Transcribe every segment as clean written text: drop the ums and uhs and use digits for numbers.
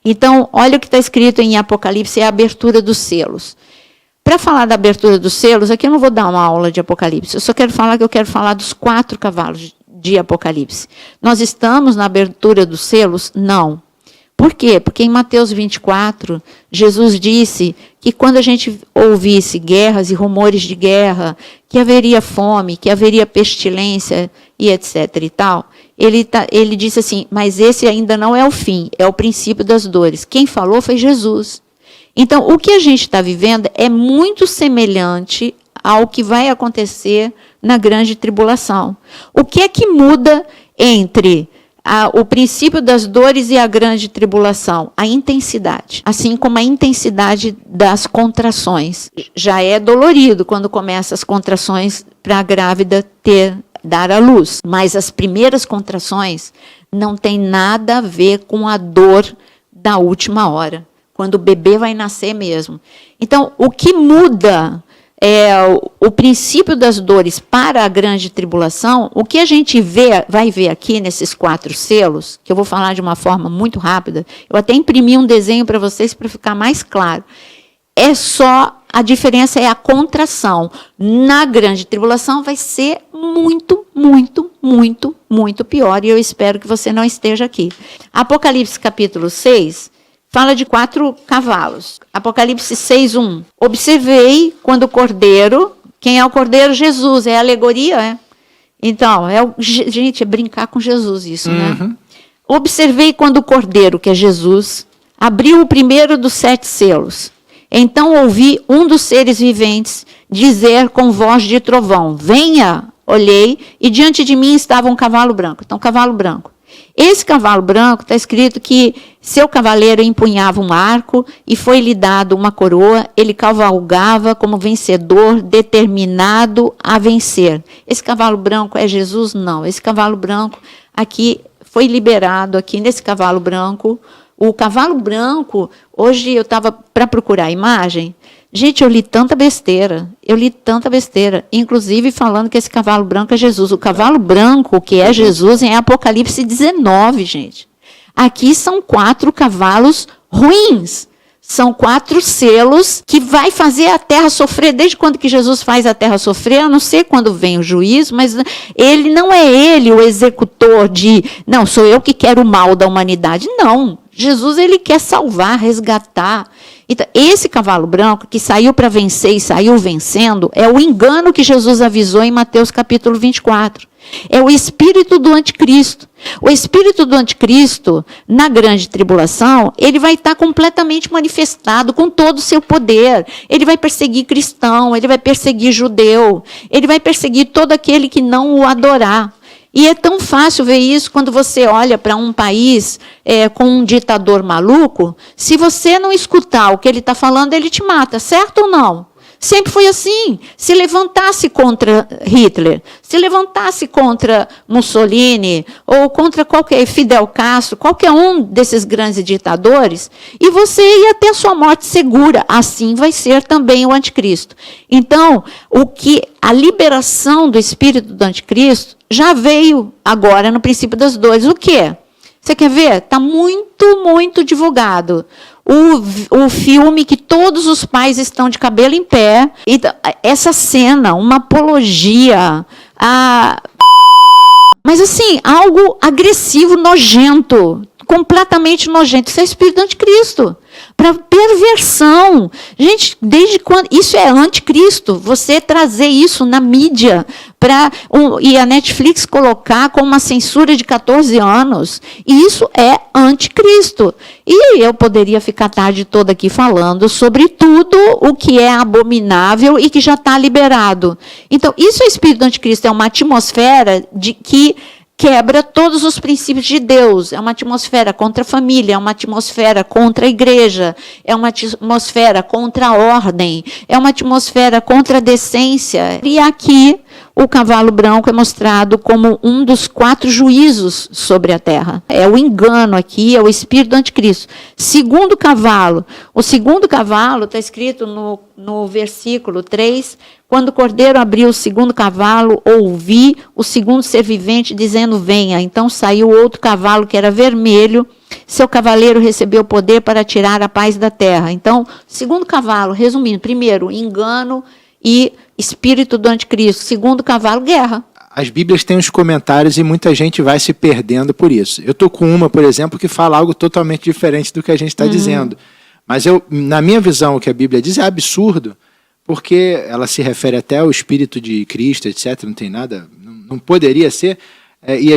Então, olha o que está escrito em Apocalipse, é a abertura dos selos. Para falar da abertura dos selos, aqui eu não vou dar uma aula de Apocalipse, eu só quero falar que eu quero falar dos 4 cavalos de Apocalipse. Nós estamos na abertura dos selos? Não. Por quê? Porque em Mateus 24, Jesus disse que quando a gente ouvisse guerras e rumores de guerra, que haveria fome, que haveria pestilência e etc. e tal, ele disse assim, mas esse ainda não é o fim, é o princípio das dores. Quem falou foi Jesus. Então, o que a gente está vivendo é muito semelhante ao que vai acontecer na grande tribulação. O que é que muda entre o princípio das dores e a grande tribulação? A intensidade. Assim como a intensidade das contrações. Já é dolorido quando começam as contrações para a grávida dar à luz. Mas as primeiras contrações não tem nada a ver com a dor da última hora. Quando o bebê vai nascer mesmo. Então, o que muda é o princípio das dores para a grande tribulação, o que a gente vai ver aqui nesses 4 selos, que eu vou falar de uma forma muito rápida, eu até imprimi um desenho para vocês para ficar mais claro. A diferença é a contração. Na grande tribulação vai ser muito, muito, muito, muito pior, e eu espero que você não esteja aqui. Apocalipse capítulo 6... fala de 4 cavalos. Apocalipse 6:1. Observei quando o cordeiro... Quem é o cordeiro? Jesus. É alegoria, é? Então, gente, é brincar com Jesus isso, né? Observei quando o cordeiro, que é Jesus, abriu o primeiro dos 7 selos. Então ouvi um dos seres viventes dizer com voz de trovão, venha, olhei, e diante de mim estava um cavalo branco. Então, cavalo branco. Esse cavalo branco, está escrito que seu cavaleiro empunhava um arco e foi-lhe dado uma coroa, ele cavalgava como vencedor, determinado a vencer. Esse cavalo branco é Jesus? Não. Esse cavalo branco aqui foi liberado, aqui nesse cavalo branco. O cavalo branco, hoje eu estava para procurar a imagem, gente, eu li tanta besteira, inclusive falando que esse cavalo branco é Jesus. O cavalo branco, que é Jesus, é em Apocalipse 19, gente. Aqui são 4 cavalos ruins. São 4 selos que vai fazer a terra sofrer. Desde quando que Jesus faz a terra sofrer? Eu não sei quando vem o juízo, mas ele não é ele o executor de... Não, sou eu que quero o mal da humanidade. Não, Jesus ele quer salvar, resgatar. Então, esse cavalo branco que saiu para vencer e saiu vencendo é o engano que Jesus avisou em Mateus capítulo 24. É o espírito do anticristo. O espírito do anticristo, na grande tribulação, ele vai estar completamente manifestado com todo o seu poder. Ele vai perseguir cristão, ele vai perseguir judeu, ele vai perseguir todo aquele que não o adorar. E é tão fácil ver isso quando você olha para um país com um ditador maluco. Se você não escutar o que ele está falando, ele te mata, certo ou não? Sempre foi assim. Se levantasse contra Hitler, se levantasse contra Mussolini, ou contra Fidel Castro, qualquer um desses grandes ditadores, e você ia ter sua morte segura. Assim vai ser também o anticristo. Então, a liberação do espírito do anticristo já veio agora no princípio das dores. O quê? Você quer ver? Está muito, muito divulgado. O filme que todos os pais estão de cabelo em pé. Então, essa cena, uma apologia mas assim, algo agressivo, nojento, completamente nojento. Isso é espírito do anticristo. Para perversão. Gente, desde quando... Isso é anticristo. Você trazer isso na mídia e a Netflix colocar com uma censura de 14 anos. Isso é anticristo. E eu poderia ficar a tarde toda aqui falando sobre tudo o que é abominável e que já está liberado. Então, isso é espírito do anticristo. É uma atmosfera que quebra todos os princípios de Deus. É uma atmosfera contra a família, é uma atmosfera contra a igreja, é uma atmosfera contra a ordem, é uma atmosfera contra a decência. E aqui, o cavalo branco é mostrado como um dos 4 juízos sobre a terra. É o engano aqui, é o espírito do anticristo. Segundo cavalo. O segundo cavalo está escrito no versículo 3, quando o cordeiro abriu o segundo cavalo, ouvi o segundo ser vivente dizendo, venha. Então saiu outro cavalo que era vermelho, seu cavaleiro recebeu poder para tirar a paz da terra. Então, segundo cavalo, resumindo, primeiro, engano e espírito do anticristo. Segundo cavalo, guerra. As Bíblias têm uns comentários e muita gente vai se perdendo por isso. Eu estou com uma, por exemplo, que fala algo totalmente diferente do que a gente está dizendo. Mas na minha visão, o que a Bíblia diz é absurdo, porque ela se refere até ao Espírito de Cristo, etc. Não tem nada, não poderia ser. E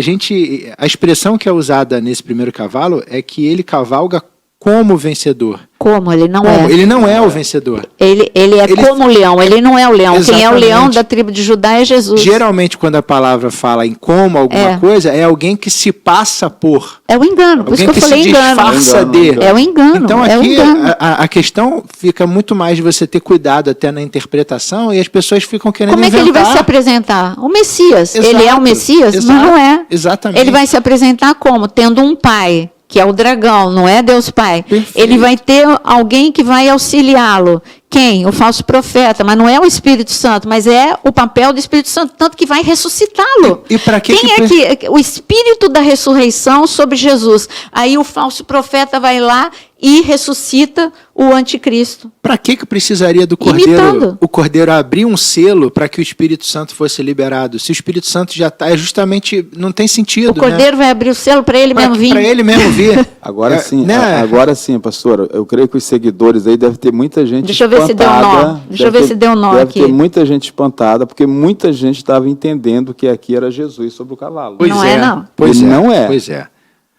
a expressão que é usada nesse primeiro cavalo é que ele cavalga como vencedor. Como? Ele não é. Ele não é o vencedor. Ele como o leão, ele não é o leão. Exatamente. Quem é o leão da tribo de Judá é Jesus. Geralmente, quando a palavra fala em como alguma coisa, é alguém que se passa por. É o engano, por isso que eu falei engano. Disfarça de. É o engano. Então aqui é o engano. A questão fica muito mais de você ter cuidado até na interpretação e as pessoas ficam querendo inventar. Como é que ele vai se apresentar? O Messias. Exato, ele é o Messias? Exato, mas não é. Exatamente. Ele vai se apresentar como? Tendo um pai, que é o dragão, não é Deus Pai. Perfeito. Ele vai ter alguém que vai auxiliá-lo. Quem? O falso profeta. Mas não é o Espírito Santo, mas é o papel do Espírito Santo, tanto que vai ressuscitá-lo. E para que Quem é que o Espírito da ressurreição sobre Jesus? Aí o falso profeta vai lá e ressuscita o anticristo. Para que precisaria do cordeiro? Imitando. O cordeiro abrir um selo para que o Espírito Santo fosse liberado? Se o Espírito Santo já está, justamente não tem sentido. O cordeiro vai abrir o selo para ele mesmo vir. Para ele mesmo vir. Agora sim, né? agora sim, pastora. Eu creio que os seguidores aí devem ter muita gente Deixa eu ver se deu nó. Deixa eu ver se deu nó aqui. Deve ter muita gente espantada, porque muita gente estava entendendo que aqui era Jesus sobre o cavalo. Pois não é, não. Pois E é. não é. Pois é.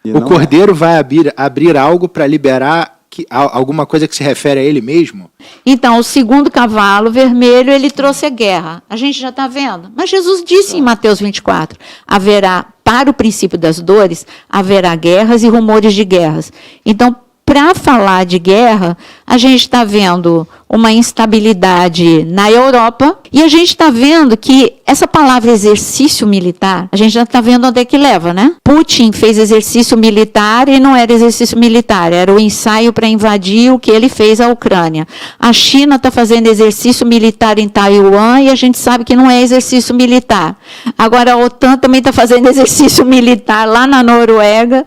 E O não cordeiro vai abrir algo para liberar alguma coisa que se refere a ele mesmo? Então, o segundo cavalo vermelho, ele trouxe a guerra. A gente já está vendo. Mas Jesus disse em Mateus 24, haverá, para o princípio das dores, haverá guerras e rumores de guerras. Então, para falar de guerra, a gente está vendo uma instabilidade na Europa e a gente está vendo que essa palavra exercício militar, a gente já está vendo onde é que leva, né? Putin fez exercício militar e não era exercício militar, era o ensaio para invadir o que ele fez à Ucrânia. A China está fazendo exercício militar em Taiwan e a gente sabe que não é exercício militar. Agora a OTAN também está fazendo exercício militar lá na Noruega,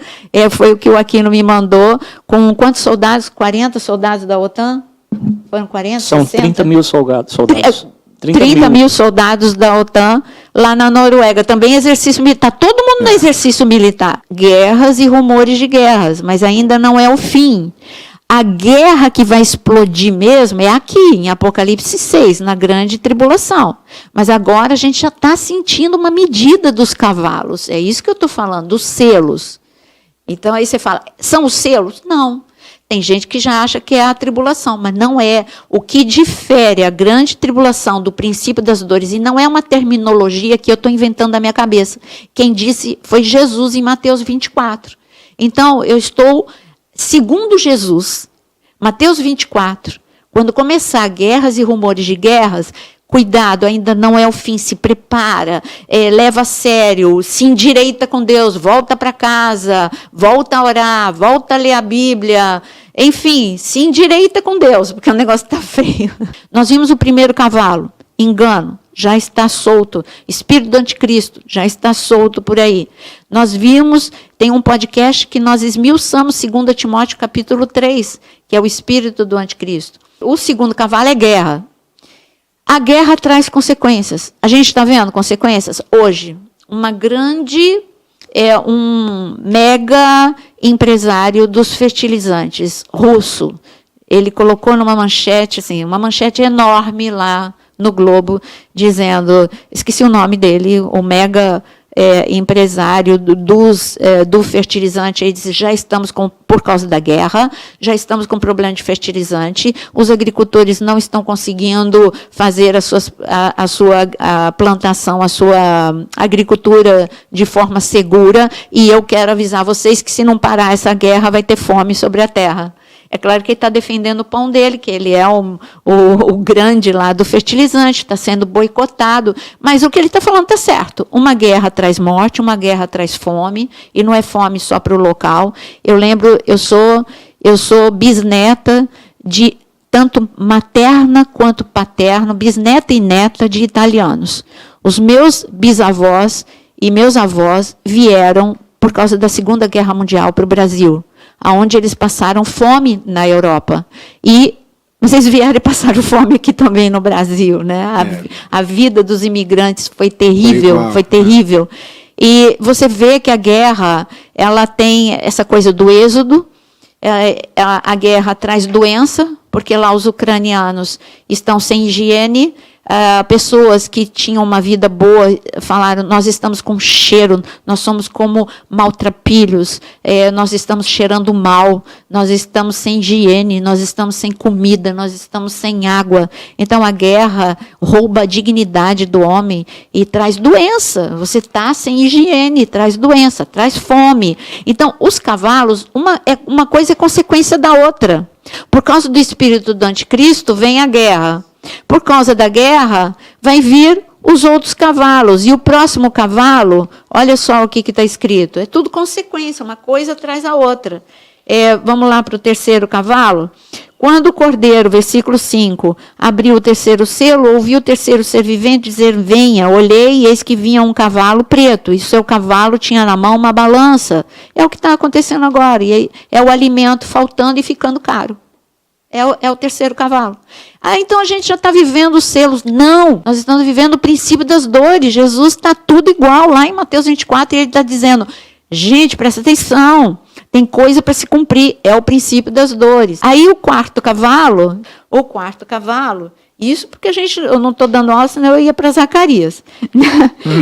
foi o que o Aquino me mandou, com quantos soldados? 40 soldados da OTAN? Foram 40, São 60? 30 mil soldados. 30 mil soldados da OTAN lá na Noruega. Também exercício militar. Todo mundo no exercício militar. Guerras e rumores de guerras, mas ainda não é o fim. A guerra que vai explodir mesmo é aqui, em Apocalipse 6, na grande tribulação. Mas agora a gente já está sentindo uma medida dos cavalos. É isso que eu estou falando, dos selos. Então aí você fala, são os selos? Não. Tem gente que já acha que é a tribulação, mas não é. O que difere a grande tribulação do princípio das dores, e não é uma terminologia que eu estou inventando da minha cabeça. Quem disse foi Jesus em Mateus 24. Então, eu estou, segundo Jesus, Mateus 24, quando começar guerras e rumores de guerras, cuidado, ainda não é o fim, se prepara, leva a sério, se endireita com Deus, volta para casa, volta a orar, volta a ler a Bíblia, enfim, se endireita com Deus, porque o negócio está feio. Nós vimos o primeiro cavalo, engano, já está solto, espírito do anticristo, já está solto por aí. Nós vimos, tem um podcast que nós esmiuçamos 2 Timóteo capítulo 3, que é o espírito do anticristo. O segundo cavalo é guerra. A guerra traz consequências. A gente está vendo consequências? Hoje, um mega empresário dos fertilizantes, russo, ele colocou numa manchete, assim, uma manchete enorme lá no Globo, dizendo, esqueci o nome dele, o mega empresário do fertilizante, ele disse, já estamos por causa da guerra, já estamos com problema de fertilizante, os agricultores não estão conseguindo fazer a sua plantação, a sua agricultura de forma segura, e eu quero avisar vocês que se não parar essa guerra, vai ter fome sobre a terra. É claro que ele está defendendo o pão dele, que ele é o grande lá do fertilizante, está sendo boicotado. Mas o que ele está falando está certo. Uma guerra traz morte, uma guerra traz fome, e não é fome só para o local. Eu lembro, eu sou bisneta de tanto materna quanto paterna, bisneta e neta de italianos. Os meus bisavós e meus avós vieram por causa da Segunda Guerra Mundial para o Brasil, onde eles passaram fome na Europa. E vocês vieram e passaram fome aqui também no Brasil, né? A vida dos imigrantes foi terrível, foi terrível. E você vê que a guerra, ela tem essa coisa do êxodo, a guerra traz doença, porque lá os ucranianos estão sem higiene. Pessoas que tinham uma vida boa falaram, nós estamos com cheiro, nós somos como maltrapilhos, nós estamos cheirando mal, nós estamos sem higiene, nós estamos sem comida, nós estamos sem água. Então a guerra rouba a dignidade do homem e traz doença. Você está sem higiene, traz doença, traz fome. Então os cavalos, uma coisa é consequência da outra. Por causa do espírito do anticristo vem a guerra. Por causa da guerra, vai vir os outros cavalos. E o próximo cavalo, olha só o que está escrito. É tudo consequência, uma coisa traz a outra. Vamos lá para o terceiro cavalo. Quando o cordeiro, versículo 5, abriu o terceiro selo, ouvi o terceiro ser vivente dizer, venha, olhei, e eis que vinha um cavalo preto, e seu cavalo tinha na mão uma balança. É o que está acontecendo agora, e é o alimento faltando e ficando caro. É o terceiro cavalo. Então a gente já está vivendo os selos. Não, nós estamos vivendo o princípio das dores. Jesus está tudo igual lá em Mateus 24, e ele está dizendo, gente, presta atenção, tem coisa para se cumprir, é o princípio das dores. Aí o quarto cavalo, isso porque eu não estou dando aula, senão eu ia para Zacarias.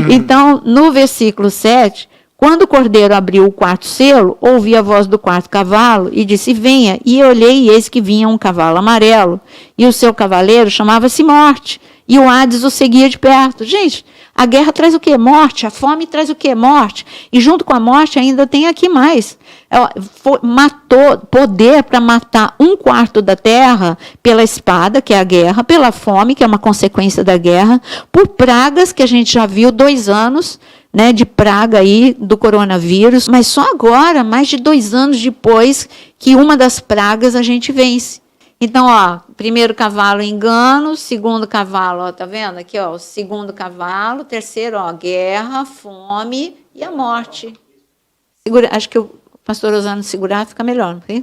Então, no versículo 7, quando o cordeiro abriu o quarto selo, ouvi a voz do quarto cavalo e disse, venha. E olhei, e eis que vinha um cavalo amarelo, e o seu cavaleiro chamava-se Morte, e o Hades o seguia de perto. Gente, a guerra traz o quê? Morte. A fome traz o quê? Morte. E junto com a morte ainda tem aqui mais. Matou, poder para matar 1/4 da terra pela espada, que é a guerra, pela fome, que é uma consequência da guerra, por pragas, que a gente já viu 2 anos, né, de praga aí do coronavírus, mas só agora, mais de 2 anos depois, que uma das pragas a gente vence. Então, primeiro cavalo, engano, segundo cavalo, tá vendo aqui, o segundo cavalo, terceiro, guerra, fome e a morte. Acho que o pastor Osano segurar fica melhor, não é?